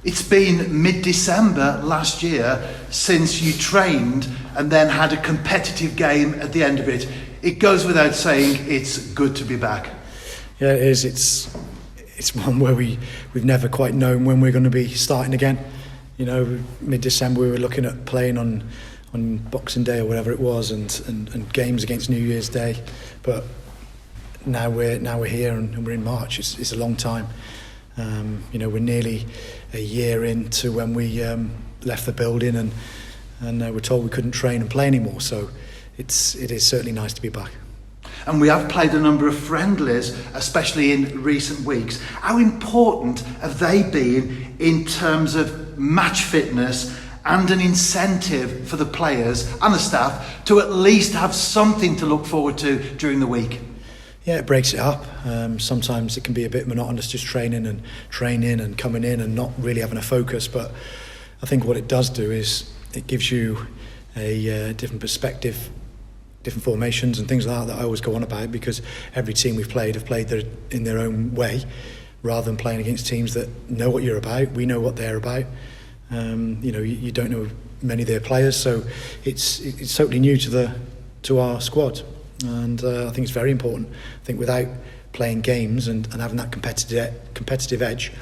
It's been mid-December last year since you trained and then had a competitive game at the end of it. It goes without saying it's good to be back. Yeah, it is. It's one where we've never quite known when we're going to be starting again. You know, mid-December we were looking at playing on Boxing Day or whatever it was, and games against New Year's Day. But now we're here and we're in March. It's a long time. You know, we're nearly a year into when we left the building, and we're told we couldn't train and play anymore. So it is certainly nice to be back. And we have played a number of friendlies, especially in recent weeks. How important have they been in terms of match fitness and an incentive for the players and the staff to at least have something to look forward to during the week? Yeah, it breaks it up. Sometimes it can be a bit monotonous, just training and coming in and not really having a focus. But I think what it does do is it gives you a different perspective, different formations and things like that I always go on about, because every team we've played have played in their own way, rather than playing against teams that know what you're about. We know what they're about. You know, you don't know many of their players, so it's totally new to our squad. And I think it's very important. I think without playing games and having that competitive edge,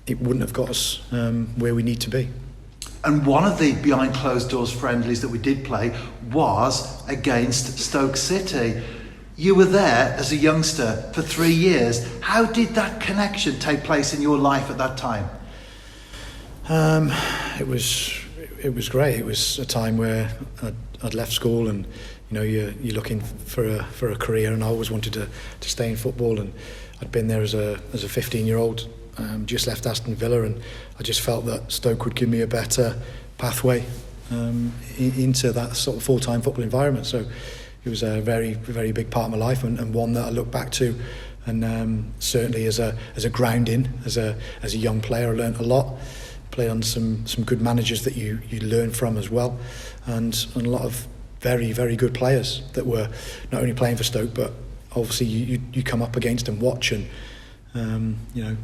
it wouldn't have got us where we need to be. And one of the behind closed doors friendlies that we did play was against Stoke City. You were there as a youngster for 3 years. How did that connection take place in your life at that time? It was great. It was a time where I'd left school, and you know, you're looking for a career, and I always wanted to stay in football, and I'd been there as a 15-year-old, just left Aston Villa, and I just felt that Stoke would give me a better pathway into that sort of full-time football environment. So it was a very, very big part of my life, and one that I look back to, and certainly as a grounding as a young player, I learnt a lot. Played on some good managers that you learn from as well, and a lot of very, very good players that were not only playing for Stoke, but obviously you come up against and watch, and you know,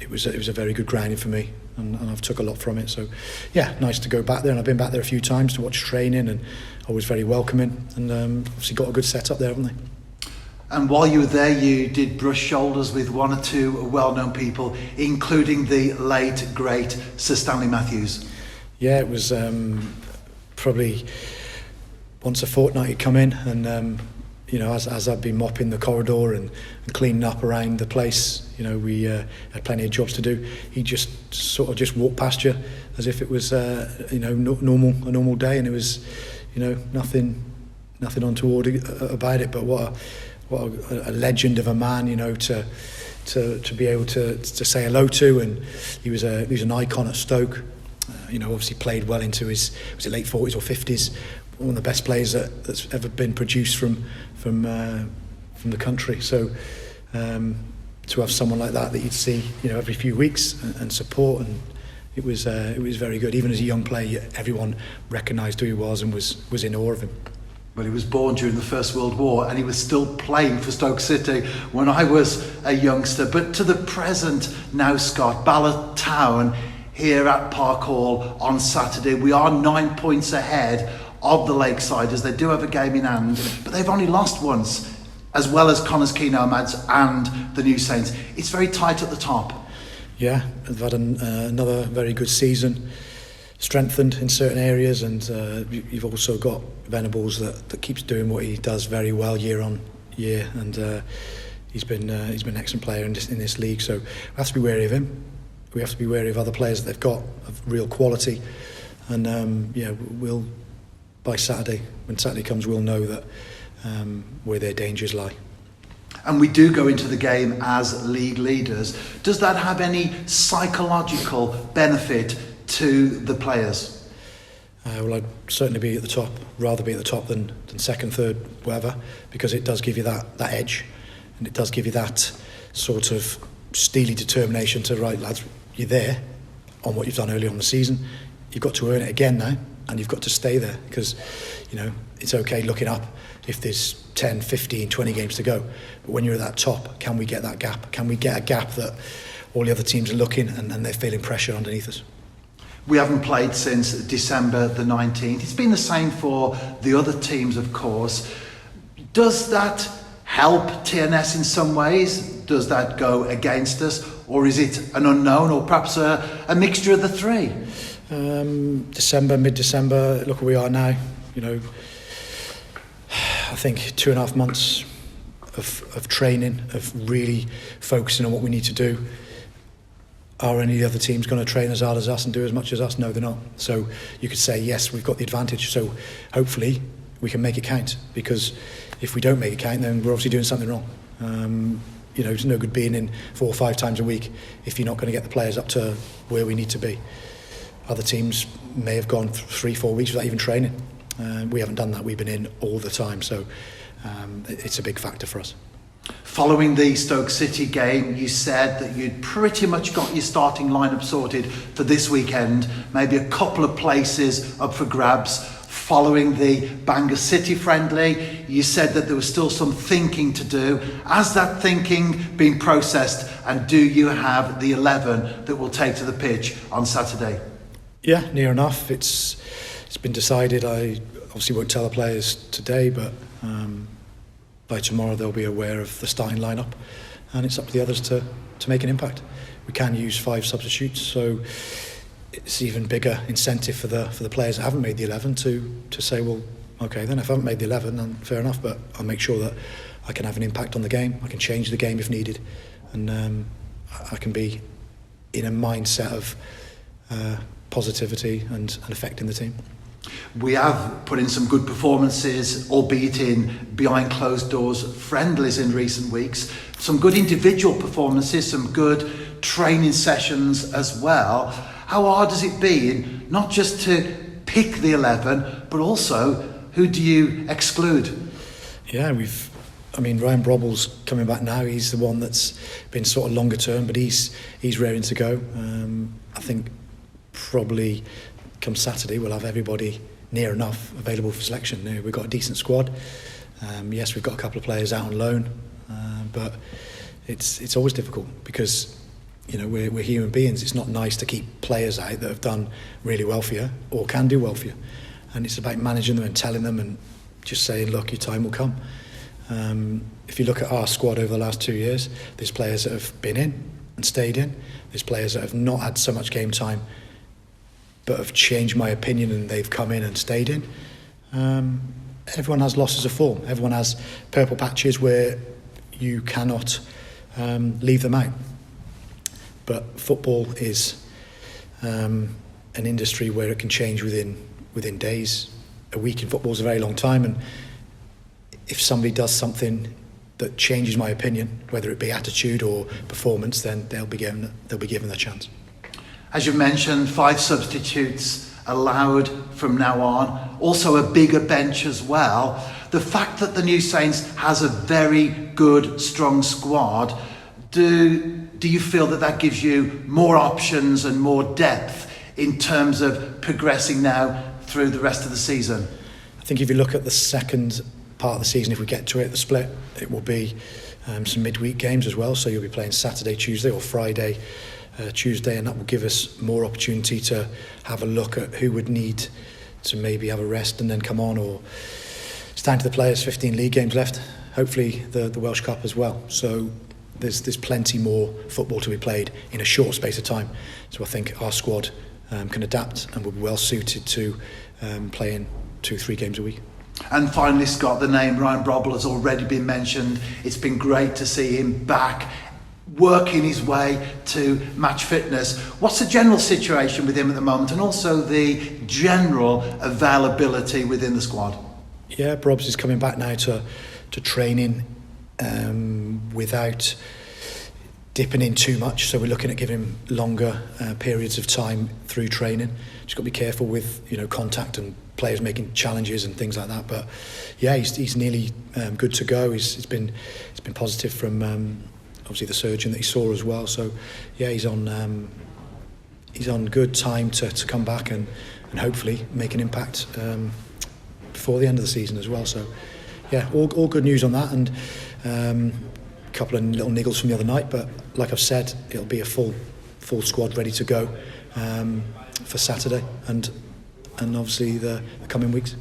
it was a very good grounding for me, and I've took a lot from it. So yeah, nice to go back there, and I've been back there a few times to watch training, and always very welcoming, and obviously got a good setup there, haven't they? And while you were there, you did brush shoulders with one or two well-known people, including the late, great Sir Stanley Matthews. Yeah, it was probably once a fortnight he'd come in, and you know, as I'd been mopping the corridor and cleaning up around the place, you know, we had plenty of jobs to do. He just sort of walked past you as if it was you know, a normal day, and it was, you know, nothing untoward about it. But what a legend of a man, you know, to be able to say hello to, and he was an icon at Stoke. You know, obviously played well into his late 40s or 50s. One of the best players that's ever been produced from the country. So to have someone like that you'd see, you know, every few weeks and support, and it was very good. Even as a young player, everyone recognised who he was and was in awe of him. Well, he was born during the First World War, and he was still playing for Stoke City when I was a youngster. But to the present now, Scott, Bala Town here at Park Hall on Saturday. We are 9 points ahead of the Lakesiders. They do have a game in hand, but they've only lost once, as well as Connors Key Nomads and the New Saints. It's very tight at the top. Yeah, they've had another very good season. Strengthened in certain areas, and you've also got Venables that keeps doing what he does very well year on year, and he's been an excellent player in this league. So we have to be wary of him. We have to be wary of other players that they've got of real quality, and yeah, we'll, by Saturday, when Saturday comes, we'll know that where their dangers lie. And we do go into the game as league leaders. Does that have any psychological benefit to the players? Well, I'd certainly be at the top, rather be at the top than second, third, whatever, because it does give you that edge, and it does give you that sort of steely determination to, right, lads, you're there on what you've done early on in the season. You've got to earn it again now, and you've got to stay there, because, you know, it's okay looking up if there's 10, 15, 20 games to go. But when you're at that top, can we get that gap? Can we get a gap that all the other teams are looking and they're feeling pressure underneath us. We haven't played since December the 19th. It's been the same for the other teams, of course. Does that help TNS in some ways? Does that go against us? Or is it an unknown, or perhaps a mixture of the three? December, mid-December, look where we are now. You know, I think 2.5 months of training, of really focusing on what we need to do. Are any of the other teams going to train as hard as us and do as much as us? No, they're not. So you could say, yes, we've got the advantage. So hopefully we can make it count, because if we don't make it count, then we're obviously doing something wrong. You know, it's no good being in 4 or 5 times a week if you're not going to get the players up to where we need to be. Other teams may have gone 3-4 weeks without even training. We haven't done that. We've been in all the time. So it's a big factor for us. Following the Stoke City game, you said that you'd pretty much got your starting lineup sorted for this weekend. Maybe a couple of places up for grabs. Following the Bangor City friendly, you said that there was still some thinking to do. Has that thinking been processed, and do you have the 11 that will take to the pitch on Saturday? Yeah, near enough. It's been decided. I obviously won't tell the players today, but by tomorrow they'll be aware of the starting lineup, and it's up to the others to make an impact. We can use 5 substitutes, so it's even bigger incentive for the players that haven't made the 11 to say, well, okay, then if I haven't made the 11, then fair enough, but I'll make sure that I can have an impact on the game. I can change the game if needed, and I can be in a mindset of positivity and affecting the team. We have put in some good performances, albeit in behind closed doors friendlies in recent weeks. Some good individual performances, some good training sessions as well. How hard has it been, not just to pick the 11, but also who do you exclude? Yeah, Ryan Brobble's coming back now. He's the one that's been sort of longer term, but he's raring to go. I think probably come Saturday we'll have everybody near enough available for selection. We've got a decent squad. Yes, we've got a couple of players out on loan, but it's always difficult because, you know, we're human beings. It's not nice to keep players out that have done really well for you or can do well for you, and it's about managing them and telling them and just saying, look, your time will come. If you look at our squad over the last 2 years, there's players that have been in and stayed in. There's players that have not had so much game time but have changed my opinion and they've come in and stayed in. Everyone has losses of form. Everyone has purple patches where you cannot leave them out. But football is an industry where it can change within days. A week in football is a very long time, and if somebody does something that changes my opinion, whether it be attitude or performance, then they'll be given a chance. As you've mentioned, 5 substitutes allowed from now on. Also a bigger bench as well. The fact that the New Saints has a very good, strong squad, do you feel that gives you more options and more depth in terms of progressing now through the rest of the season? I think if you look at the second part of the season, if we get to it, the split, it will be some midweek games as well. So you'll be playing Saturday, Tuesday, or Friday, Tuesday, and that will give us more opportunity to have a look at who would need to maybe have a rest and then come on, or it's down to the players. 15 league games left, hopefully the Welsh Cup as well. So there's plenty more football to be played in a short space of time. So I think our squad can adapt and will be well suited to playing 2-3 games a week. And finally, Scott, the name Ryan Brobble has already been mentioned. It's been great to see him back, working his way to match fitness. What's the general situation with him at the moment, and also the general availability within the squad? Yeah, Brobs is coming back now to training without dipping in too much, so we're looking at giving him longer periods of time through training. Just got to be careful with, you know, contact and players making challenges and things like that. But yeah, he's nearly good to go. It's been positive from obviously the surgeon that he saw as well. So yeah, he's on good time to come back and hopefully make an impact before the end of the season as well. So yeah, all good news on that, and couple of little niggles from the other night, but like I've said, it'll be a full squad ready to go for Saturday and obviously the coming weeks.